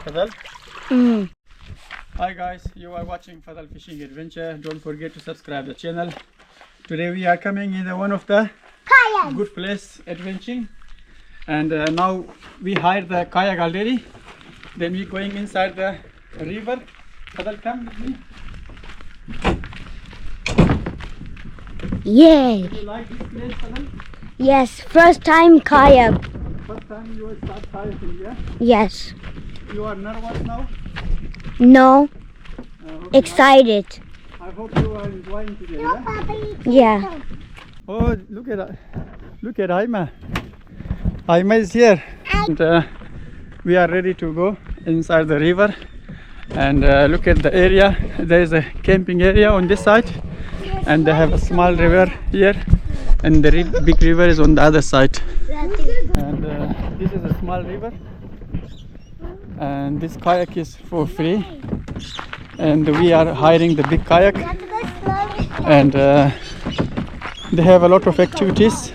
Fadl? Mm. Hi guys, you are watching Fadl Fishing Adventure. Don't forget to subscribe the channel. Today we are coming in one of the good place adventuring, and now we hired the kayak already. Then we going inside the river. Fadl, come with me. Yay! Do you like this place, Fadl? Yes, first time kayak. First time you will start kayaking, yeah? Yes. You are nervous now? No. Okay. Excited. I hope you are enjoying today, yeah? Yeah. Oh, look at Aima. Aima is here, and we are ready to go inside the river. And look at the area. There is a camping area on this side, and they have a small river here, and the big river is on the other side. And this is a small river, and this kayak is for free, and we are hiring the big kayak, and they have a lot of activities.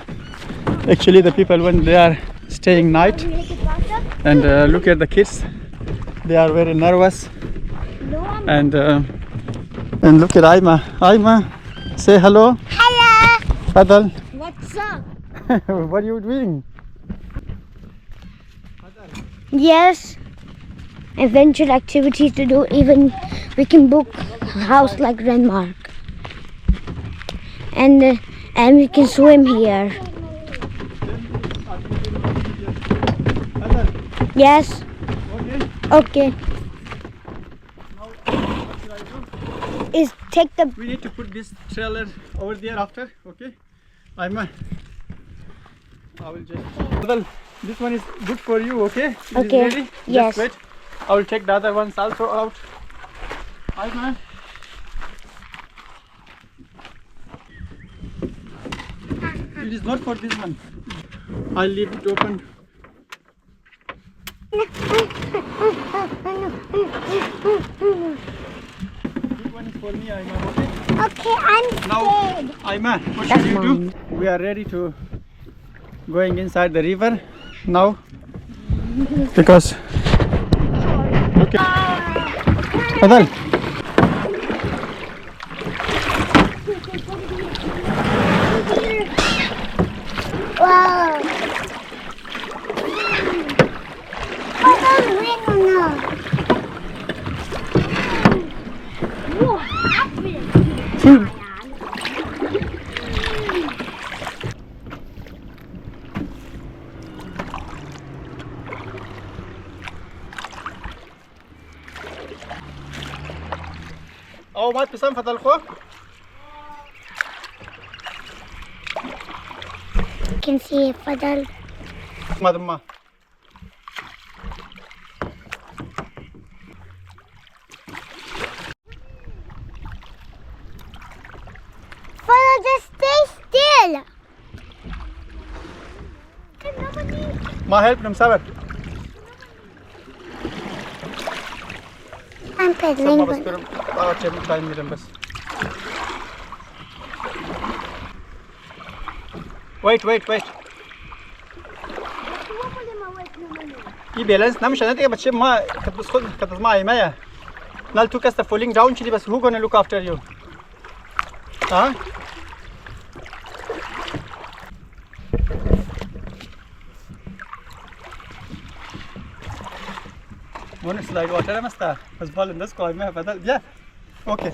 Actually, the people, when they are staying night, and look at the kids, they are very nervous, and look at Aima. Aima, say hello. Hello. Fadl. What's up? What are you doing? Yes. Adventure activities to do. Even we can book house like Renmark, and we can swim here. Yes. Okay. Okay. Is take the. We need to put this trailer over there after, okay? Aima, I will just. Fadl, this one is good for you, okay? Is it Okay. ready? Yes. Just wait. I will take the other ones also out. Aima. It is not for this one. I'll leave it open. This one is for me, Aima, okay? Okay, I'm Now, Aima, what should you do? We are ready to going inside the river now, because look at Fadl. Wow. Oh, ما تسام Fadl خو. You can see Fadl. ما Fadl, just stay still. ما help them صبر. I'm ما pedaling. بس كرم. أشوف time ميرم بس. Wait. ये balance ना مشان ده بس ما كتبص خود كتبص ما Aima. Now two cats are falling down. Chili, but who gonna look after you? Huh? One is like water, Master. Was ball in this call, Fadl. Yeah. Okay.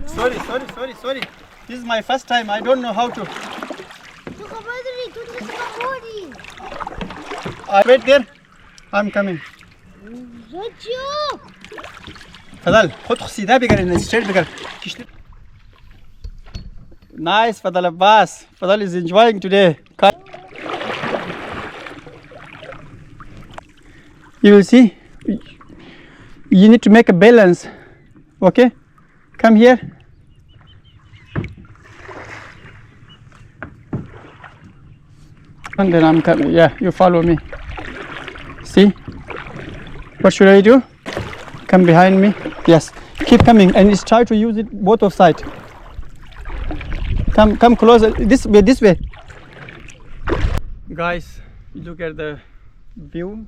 Sorry. This is my first time. I don't know how to. Wait there. I'm coming. Fadl, خد سيدا بيقدر نستريت بيقدر. Nice, Fadl Abbas. Fadl is enjoying today. You will see. You need to make a balance. Okay? Come here. And then I'm coming. Yeah, you follow me. See? What should I do? Come behind me. Yes. Keep coming and just try to use it both of sides. Come closer. This way. Guys, look at the view.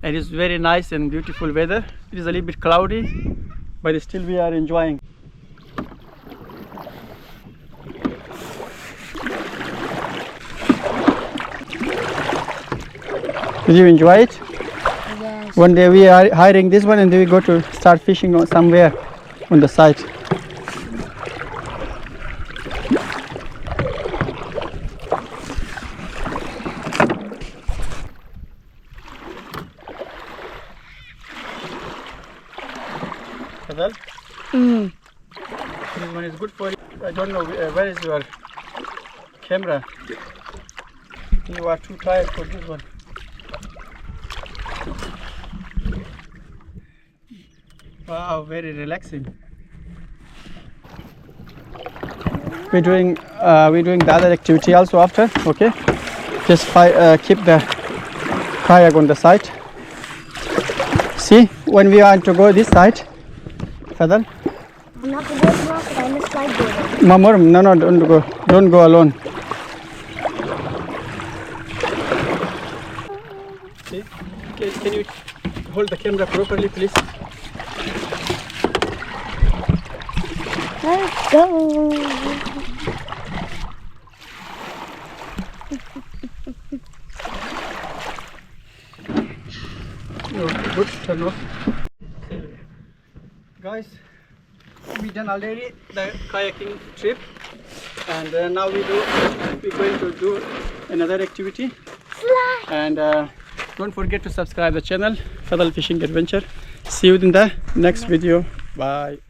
and it's very nice and beautiful weather. It is a little bit cloudy, but still we are enjoying. Did you enjoy it? Yes. One day we are hiring this one and then we go to start fishing on somewhere on the side. Fadl, this one is good for you. I don't know where is your camera. You are too tired for this one. Wow, very relaxing. We're doing the other activity also after. Okay, just keep the kayak on the side. See, when we want to go this side, Fadl. I'm not the boat rock, I'm a slide boarder. Mamor, no, don't go alone. See, can you hold the camera properly, please? Let's go. Good, turn off. Guys, we done already the kayaking trip, and now we're going to do another activity. Slide. And don't forget to subscribe the channel Fadl Fishing Adventure. See you in the next video. Bye.